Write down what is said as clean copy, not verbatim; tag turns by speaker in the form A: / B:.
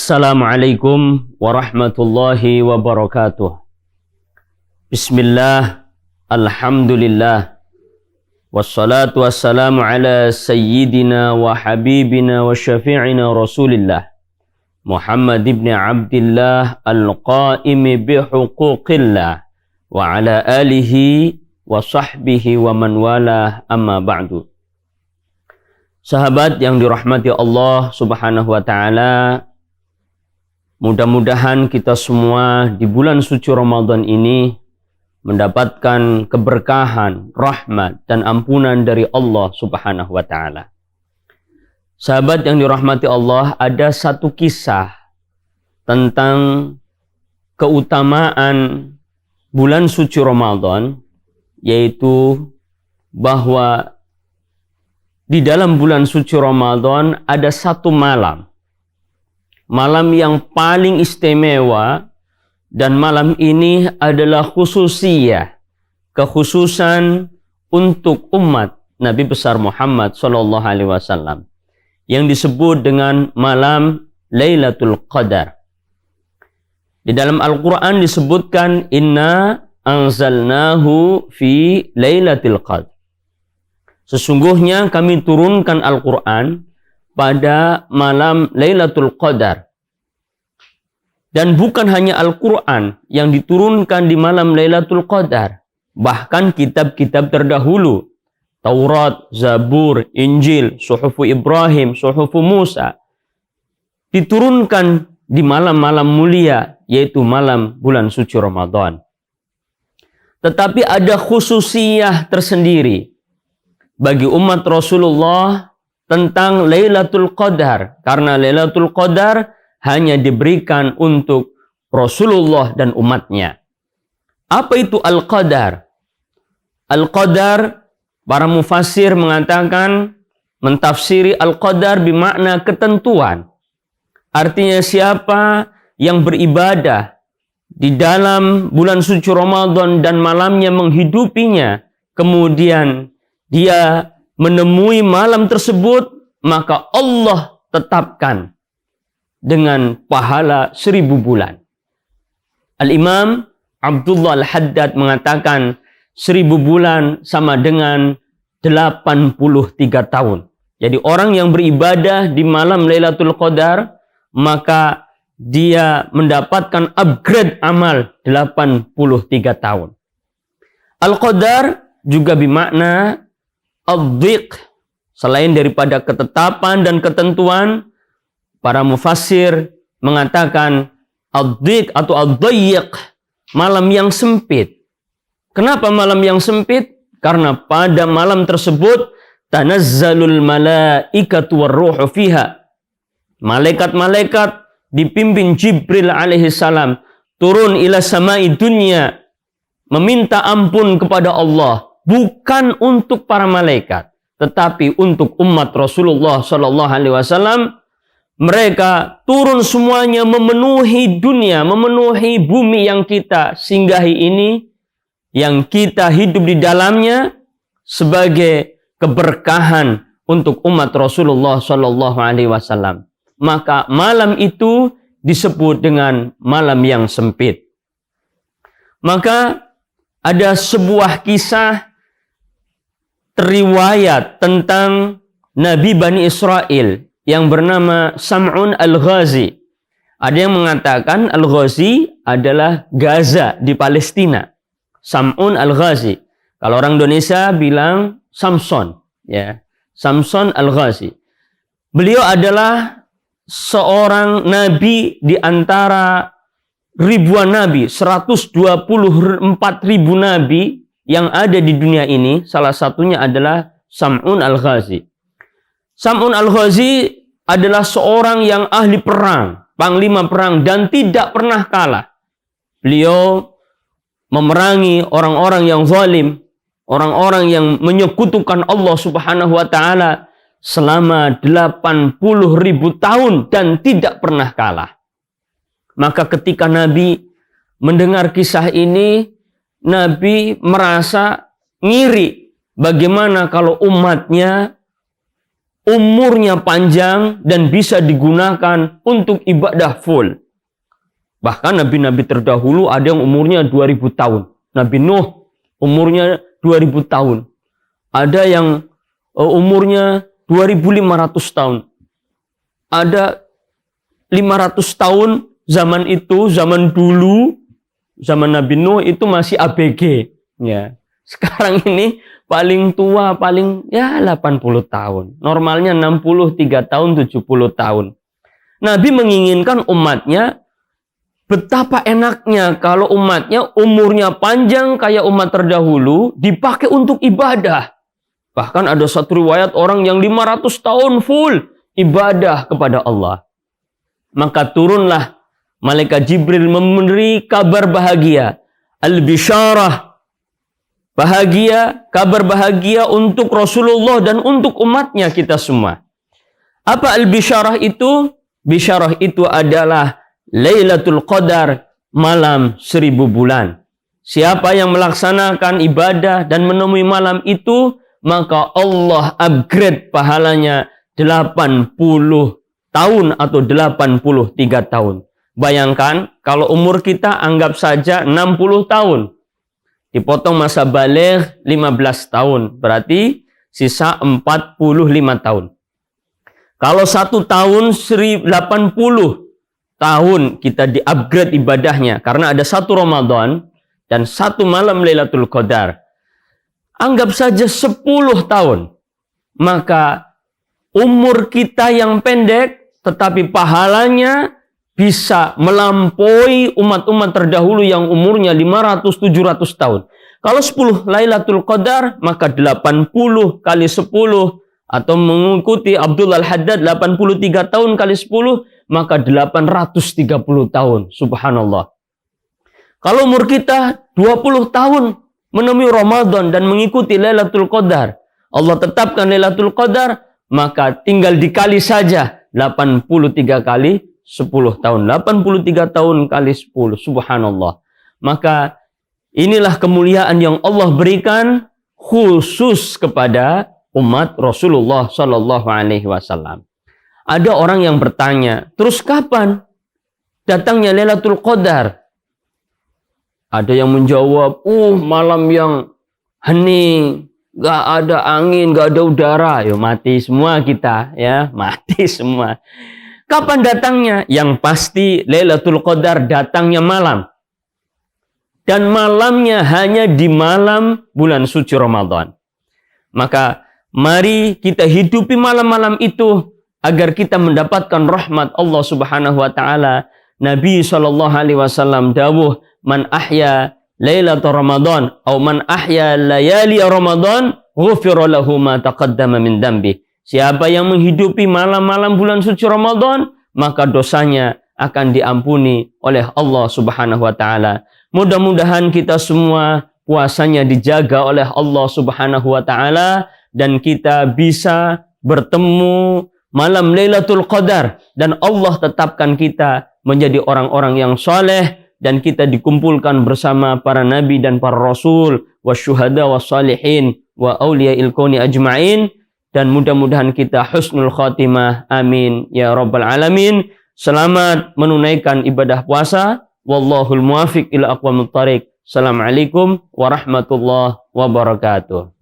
A: Assalamualaikum warahmatullahi wabarakatuh. Bismillah, alhamdulillah, wassalatu wassalamu ala sayyidina wa habibina wa syafi'ina rasulillah Muhammad ibn Abdillah al-qaimi bihuquqillah wa ala alihi wa sahbihi wa man walah, amma ba'du. Sahabat yang dirahmati Allah subhanahu wa ta'ala, mudah-mudahan kita semua di bulan suci Ramadan ini mendapatkan keberkahan, rahmat, dan ampunan dari Allah subhanahu wa ta'ala. Sahabat yang dirahmati Allah, ada satu kisah tentang keutamaan bulan suci Ramadan, yaitu bahwa di dalam bulan suci Ramadan ada satu malam yang paling istimewa, dan malam ini adalah kekhususan untuk umat Nabi besar Muhammad SAW, yang disebut dengan malam Lailatul Qadar. Di dalam Al-Quran disebutkan, Inna anzalnahu fi Lailatul Qadar. Sesungguhnya kami turunkan Al-Quran pada malam Lailatul Qadar. Dan bukan hanya Al-Quran yang diturunkan di malam Lailatul Qadar, bahkan kitab-kitab terdahulu, Taurat, Zabur, Injil, Suhufu Ibrahim, Suhufu Musa, diturunkan di malam-malam mulia, yaitu malam bulan suci Ramadan. Tetapi ada khususiyah tersendiri bagi umat Rasulullah tentang Lailatul Qadar, karena Lailatul Qadar hanya diberikan untuk Rasulullah dan umatnya. Apa itu Al-Qadar? Al-Qadar, para mufassir mengatakan, mentafsiri Al-Qadar bermakna ketentuan. Artinya siapa yang beribadah di dalam bulan suci Ramadan dan malamnya menghidupinya, kemudian dia menemui malam tersebut, maka Allah tetapkan dengan pahala 1000 bulan. Al-Imam Abdullah Al-Haddad mengatakan 1000 bulan sama dengan 83 tahun. Jadi orang yang beribadah di malam Lailatul Qadar, maka dia mendapatkan upgrade amal 83 tahun. Al-Qadar juga bermakna ad-dhiq. Selain daripada ketetapan dan ketentuan, para mufassir mengatakan ad-dhiq atau ad-dhayyiq, malam yang sempit. Kenapa malam yang sempit? Karena pada malam tersebut tanazzalul malaikatu warruhu fiha. Malaikat-malaikat dipimpin Jibril alaihi salam turun ila samai dunya, meminta ampun kepada Allah, bukan untuk para malaikat, tetapi untuk umat Rasulullah sallallahu alaihi wasallam. Mereka turun semuanya memenuhi dunia, memenuhi bumi yang kita singgahi ini, yang kita hidup di dalamnya, sebagai keberkahan untuk umat Rasulullah sallallahu alaihi wasallam. Maka malam itu disebut dengan malam yang sempit. Maka ada sebuah kisah teriwayat tentang Nabi Bani Israel yang bernama Sam'un Al-Ghazi. Ada yang mengatakan Al-Ghazi adalah Gaza di Palestina. Sam'un Al-Ghazi. Kalau orang Indonesia bilang Samson, ya. Samson Al-Ghazi. Beliau adalah seorang nabi di antara ribuan nabi, 124.000 nabi yang ada di dunia ini. Salah satunya adalah Sam'un Al-Ghazi. Sam'un Al-Ghazi adalah seorang yang ahli perang, panglima perang, dan tidak pernah kalah. Beliau memerangi orang-orang yang zalim, orang-orang yang menyekutukan Allah subhanahu wa ta'ala selama 80.000 tahun dan tidak pernah kalah. Maka ketika Nabi mendengar kisah ini, Nabi merasa ngiri bagaimana kalau umatnya umurnya panjang dan bisa digunakan untuk ibadah full. Bahkan nabi-nabi terdahulu ada yang umurnya 2000 tahun. Nabi Nuh umurnya 2000 tahun. Ada yang umurnya 2500 tahun. Ada 500 tahun zaman itu, zaman dulu, zaman Nabi Nuh itu masih ABG. Ya. Sekarang ini paling tua, paling 80 tahun. Normalnya 63 tahun, 70 tahun. Nabi menginginkan umatnya, betapa enaknya kalau umatnya umurnya panjang kayak umat terdahulu, dipakai untuk ibadah. Bahkan ada satu riwayat orang yang 500 tahun full ibadah kepada Allah. Maka turunlah malaikat Jibril memberi kabar bahagia. Al-Bisyarah. Bahagia, kabar bahagia untuk Rasulullah dan untuk umatnya kita semua. Apa Al-Bisyarah itu? Bisyarah itu adalah Lailatul Qadar, malam 1000 bulan. Siapa yang melaksanakan ibadah dan menemui malam itu, maka Allah upgrade pahalanya 80 tahun atau 83 tahun. Bayangkan kalau umur kita anggap saja 60 tahun. Dipotong masa baligh 15 tahun. Berarti sisa 45 tahun. Kalau 1 tahun 80 tahun kita di-upgrade ibadahnya. Karena ada 1 Ramadan dan 1 malam Lailatul Qadar. Anggap saja 10 tahun. Maka umur kita yang pendek tetapi pahalanya bisa melampaui umat-umat terdahulu yang umurnya 500-700 tahun. Kalau 10 Lailatul Qadar, maka 80 kali 10, atau mengikuti Abdul Al-Haddad 83 tahun kali 10, maka 830 tahun. Subhanallah. Kalau umur kita 20 tahun menemui Ramadan dan mengikuti Lailatul Qadar, Allah tetapkan Lailatul Qadar, maka tinggal dikali saja 83 kali 10 tahun. 83 tahun kali 10. Subhanallah. Maka inilah kemuliaan yang Allah berikan khusus kepada umat Rasulullah Sallallahu Alaihi Wasallam. Ada orang yang bertanya, terus kapan datangnya Lailatul Qadar? Ada yang menjawab, malam yang hening, gak ada angin, gak ada udara. Yo, mati semua kita, ya, mati semua. Kapan datangnya? Yang pasti Lailatul Qadar datangnya malam. Dan malamnya hanya di malam bulan suci Ramadan. Maka mari kita hidupi malam-malam itu agar kita mendapatkan rahmat Allah Subhanahu wa taala. Nabi SAW dawuh, man ahya lailatul Ramadan atau man ahya layali Ramadan ghufira lahu ma taqaddama min dambi. Siapa yang menghidupi malam-malam bulan suci Ramadan, maka dosanya akan diampuni oleh Allah Subhanahu wa taala. Mudah-mudahan kita semua puasanya dijaga oleh Allah Subhanahu wa taala dan kita bisa bertemu malam Lailatul Qadar dan Allah tetapkan kita menjadi orang-orang yang saleh dan kita dikumpulkan bersama para nabi dan para rasul, wasyuhada wassalihin wa auliyail kauni ajma'in. Dan mudah-mudahan kita husnul khatimah. Amin. Ya Rabbal Alamin. Selamat menunaikan ibadah puasa. Wallahul muwafiq ila aqwamit thariq. Assalamualaikum warahmatullahi wabarakatuh.